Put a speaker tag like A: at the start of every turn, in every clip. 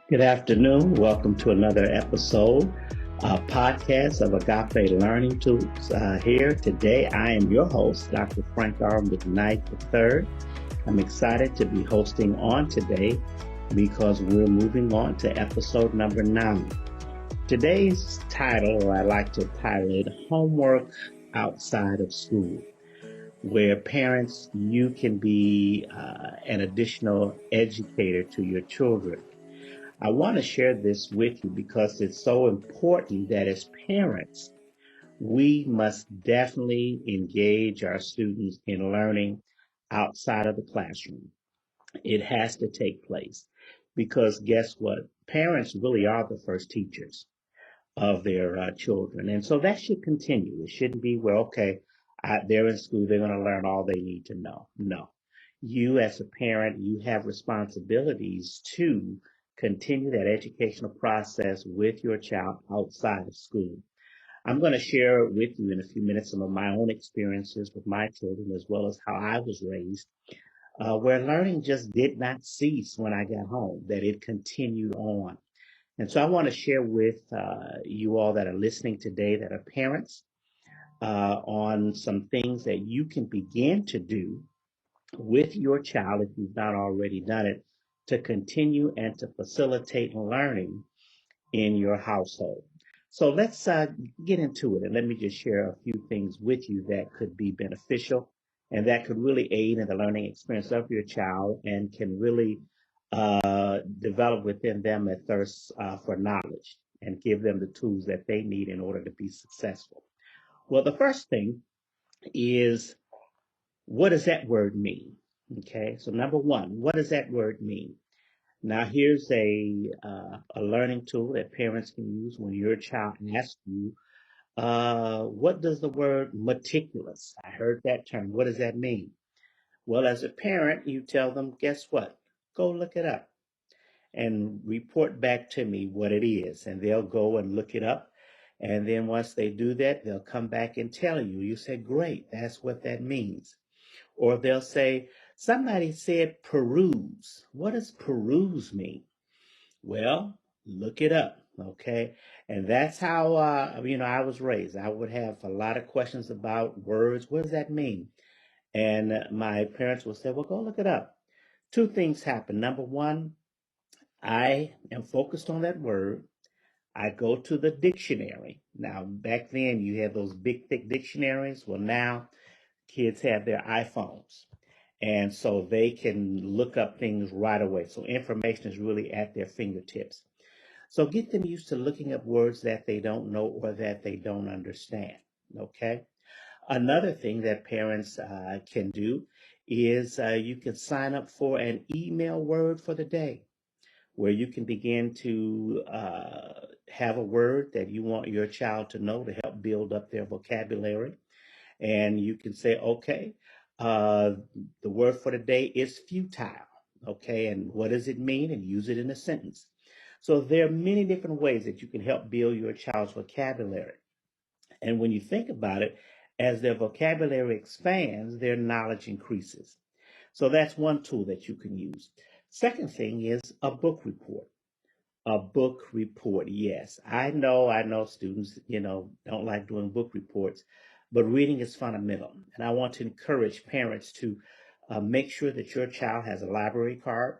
A: Good afternoon. Welcome to another episode, podcast of Agape Learning Tools. Here today, I am your host, Dr. Frank R. McKnight III. I'm excited to be hosting on today because we're moving on to episode number 9. Today's title, or I like to title it, Homework Outside of School, where parents, you can be an additional educator to your children. I want to share this with you because it's so important that as parents, we must definitely engage our students in learning outside of the classroom. It has to take place because guess what? Parents really are the first teachers of their children. And so that should continue. It shouldn't be, well, okay, they're in school, they're going to learn all they need to know. No. You, as a parent, you have responsibilities to continue that educational process with your child outside of school. I'm going to share with you in a few minutes some of my own experiences with my children, as well as how I was raised, where learning just did not cease when I got home, that it continued on. And so I want to share with you all that are listening today that are parents on some things that you can begin to do with your child if you've not already done it to continue and to facilitate learning in your household. So let's get into it and let me just share a few things with you that could be beneficial and that could really aid in the learning experience of your child and can really develop within them a thirst for knowledge and give them the tools that they need in order to be successful. Well, the first thing is, what does that word mean? Okay, so number one, what does that word mean? Now, here's a learning tool that parents can use when your child asks you, what does the word meticulous? I heard that term. What does that mean? Well, as a parent, you tell them, guess what? Go look it up and report back to me what it is. And they'll go and look it up. And then once they do that, they'll come back and tell you. You say, great, that's what that means. Or they'll say, somebody said peruse. What does peruse mean? Well, look it up, okay? And that's how I was raised. I would have a lot of questions about words. What does that mean? And my parents would say, well, go look it up. Two things happen. Number one, I am focused on that word. I go to the dictionary. Now, back then, you had those big, thick dictionaries. Well, now kids have their iPhones. And so they can look up things right away. So information is really at their fingertips. So get them used to looking up words that they don't know or that they don't understand. Okay. Another thing that parents can do is you can sign up for an email word for the day where you can begin to have a word that you want your child to know to help build up their vocabulary. And you can say, okay, uh, the word for the day is futile. Okay, and what does it mean? And use it in a sentence. So there are many different ways that you can help build your child's vocabulary. And when you think about it, as their vocabulary expands, their knowledge increases. So that's one tool that you can use. Second thing is a book report. A book report, yes. I know students, don't like doing book reports, but reading is fundamental. And I want to encourage parents to make sure that your child has a library card.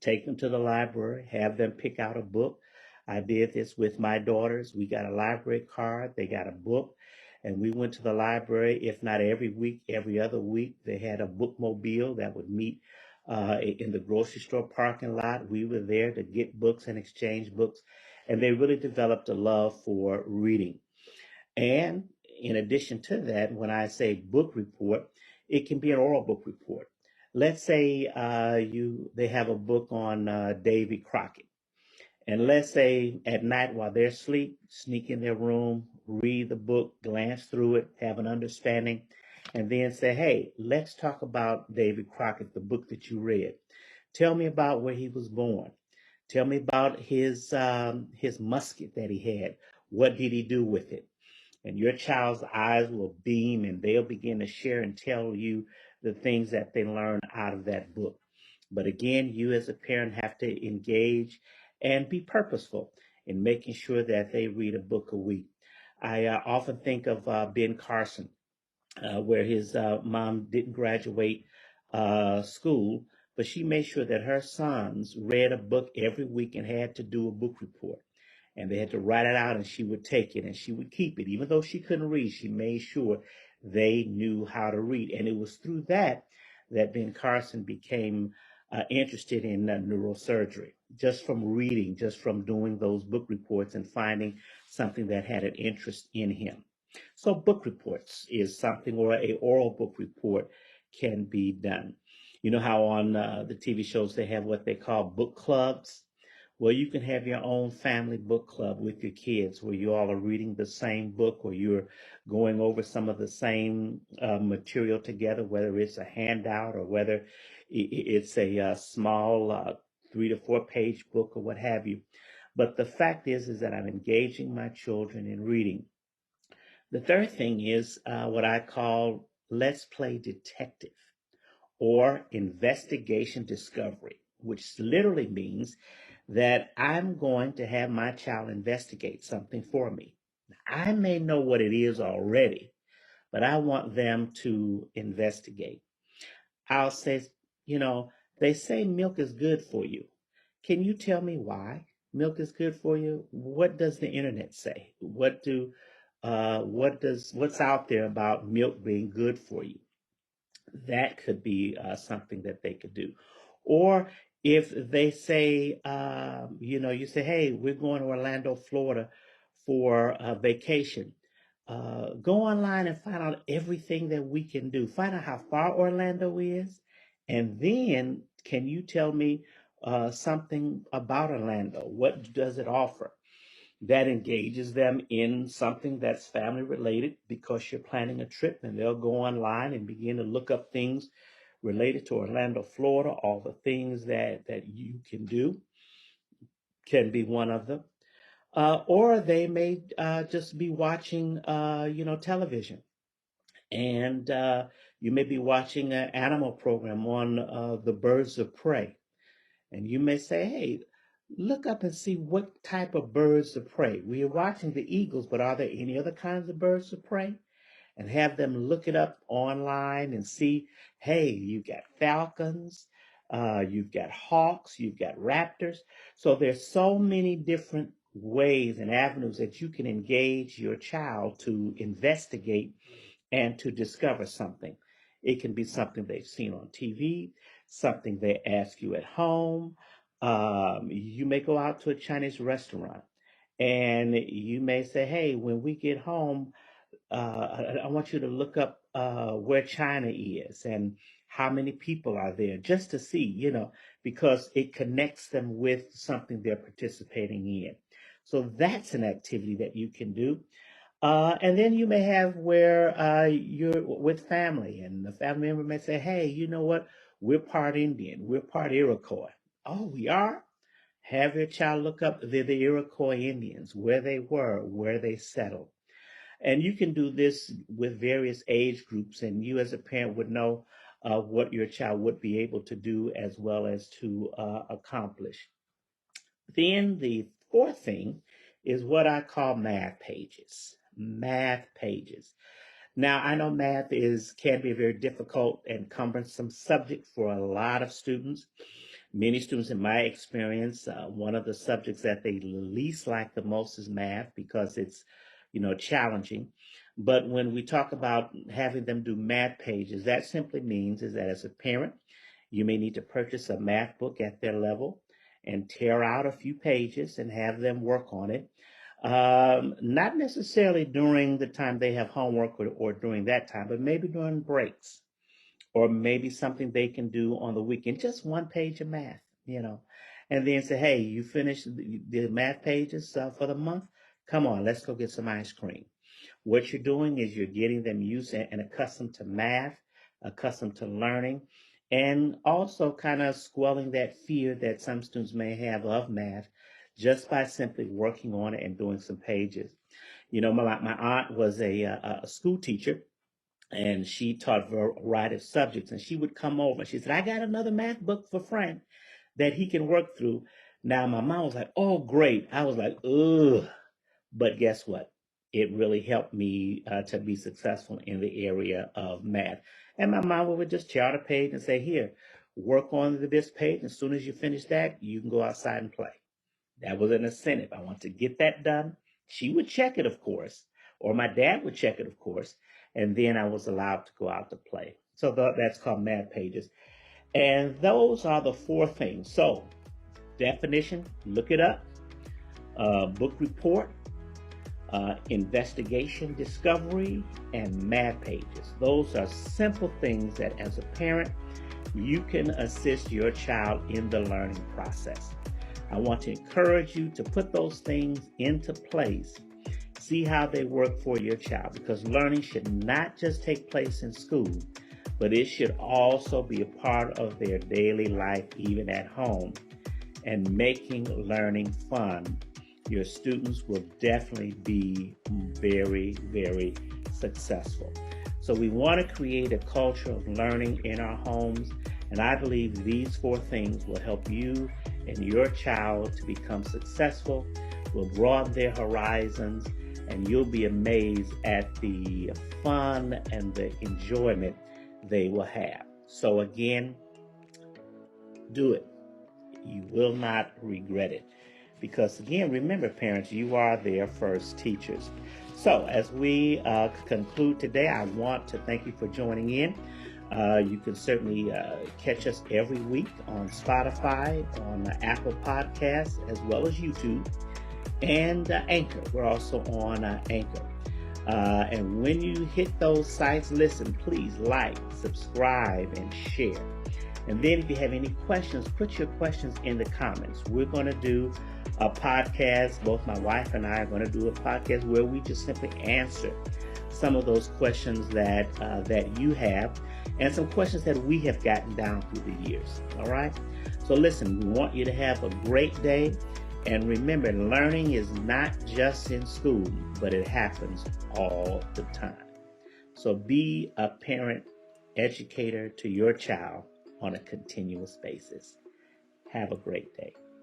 A: Take them to the library, have them pick out a book. I did this with my daughters. We got a library card, they got a book, and we went to the library, if not every week, every other week. They had a bookmobile that would meet in the grocery store parking lot. We were there to get books and exchange books, and they really developed a love for reading. And in addition to that, when I say book report, it can be an oral book report. Let's say they have a book on Davy Crockett. And let's say at night while they're asleep, sneak in their room, read the book, glance through it, have an understanding, and then say, hey, let's talk about David Crockett, the book that you read. Tell me about where he was born. Tell me about his musket that he had. What did he do with it? And your child's eyes will beam and they'll begin to share and tell you the things that they learn out of that book. But again, you as a parent have to engage and be purposeful in making sure that they read a book a week. I often think of Ben Carson, where his mom didn't graduate school, but she made sure that her sons read a book every week and had to do a book report. And they had to write it out, and she would take it and she would keep it. Even though she couldn't read, she made sure they knew how to read. And it was through that that Ben Carson became interested in neurosurgery, just from reading, just from doing those book reports and finding something that had an interest in him. So book reports is something, or a oral book report can be done. You know how on the TV shows they have what they call book clubs? Well, you can have your own family book club with your kids where you all are reading the same book, or you're going over some of the same material together, whether it's a handout or whether it's a small 3 to 4 page book or what have you. But the fact is that I'm engaging my children in reading. The third thing is what I call let's play detective or investigation discovery, which literally means that I'm going to have my child investigate something for me. I may know what it is already, but I want them to investigate. I'll say, you know, they say milk is good for you. Can you tell me why milk is good for you? What does the internet say? What's out there about milk being good for you? That could be something that they could do. Or if they say, you say, hey, we're going to Orlando, Florida for a vacation. Go online and find out everything that we can do. Find out how far Orlando is. And then can you tell me something about Orlando? What does it offer? That engages them in something that's family related because you're planning a trip, and they'll go online and begin to look up things related to Orlando, Florida. All the things that you can do can be one of them. Or they may just be watching, television, and you may be watching an animal program on the birds of prey. And you may say, hey, look up and see what type of birds of prey. We are watching the eagles, but are there any other kinds of birds of prey? And have them look it up online and see, hey, you've got falcons, you've got hawks, you've got raptors. So there's so many different ways and avenues that you can engage your child to investigate and to discover something. It can be something they've seen on TV, something they ask you at home. You may go out to a Chinese restaurant and you may say, hey, when we get home, I want you to look up where China is and how many people are there, just to see, because it connects them with something they're participating in. So that's an activity that you can do. And then you may have where you're with family, and the family member may say, hey, you know what? We're part Indian, we're part Iroquois. Oh, we are? Have your child look up the Iroquois Indians, where they were, where they settled. And you can do this with various age groups, and you as a parent would know what your child would be able to do as well as to accomplish. Then the fourth thing is what I call math pages. Math pages. Now, I know math can be a very difficult and cumbersome subject for a lot of students. Many students, in my experience, one of the subjects that they least like the most is math because it's, challenging. But when we talk about having them do math pages, that simply means is that as a parent, you may need to purchase a math book at their level and tear out a few pages and have them work on it. Not necessarily during the time they have homework or during that time, but maybe during breaks or maybe something they can do on the weekend, just 1 page of math, and then say, hey, you finished the math pages for the month. Come on, let's go get some ice cream. What you're doing is you're getting them used and accustomed to math, accustomed to learning, and also kind of quelling that fear that some students may have of math just by simply working on it and doing some pages. My aunt was a school teacher, and she taught a variety of subjects, and she would come over and she said, I got another math book for Frank that he can work through. Now, my mom was like, oh, great. I was like, ugh. But guess what? It really helped me to be successful in the area of math. And my mom would just chart a page and say, here, work on this page. As soon as you finish that, you can go outside and play. That was an incentive. I want to get that done. She would check it, of course, or my dad would check it, of course, and then I was allowed to go out to play. So that's called math pages. And those are the four things. So definition, look it up. Book report, investigation, discovery, and math pages. Those are simple things that as a parent, you can assist your child in the learning process. I want to encourage you to put those things into place. See how they work for your child, because learning should not just take place in school, but it should also be a part of their daily life, even at home. And making learning fun, your students will definitely be very, very successful. So we want to create a culture of learning in our homes, and I believe these four things will help you and your child to become successful, will broaden their horizons, and you'll be amazed at the fun and the enjoyment they will have. So again, do it. You will not regret it. Because again, remember, parents, you are their first teachers. So as we conclude today, I want to thank you for joining in. You can certainly catch us every week on Spotify, on Apple Podcasts, as well as YouTube, and Anchor. We're also on Anchor. And when you hit those sites, listen, please like, subscribe, and share. And then if you have any questions, put your questions in the comments. We're going to do a podcast. Both my wife and I are going to do a podcast where we just simply answer some of those questions that you have, and some questions that we have gotten down through the years. All right? So listen, we want you to have a great day. And remember, learning is not just in school, but it happens all the time. So be a parent educator to your child on a continuous basis. Have a great day.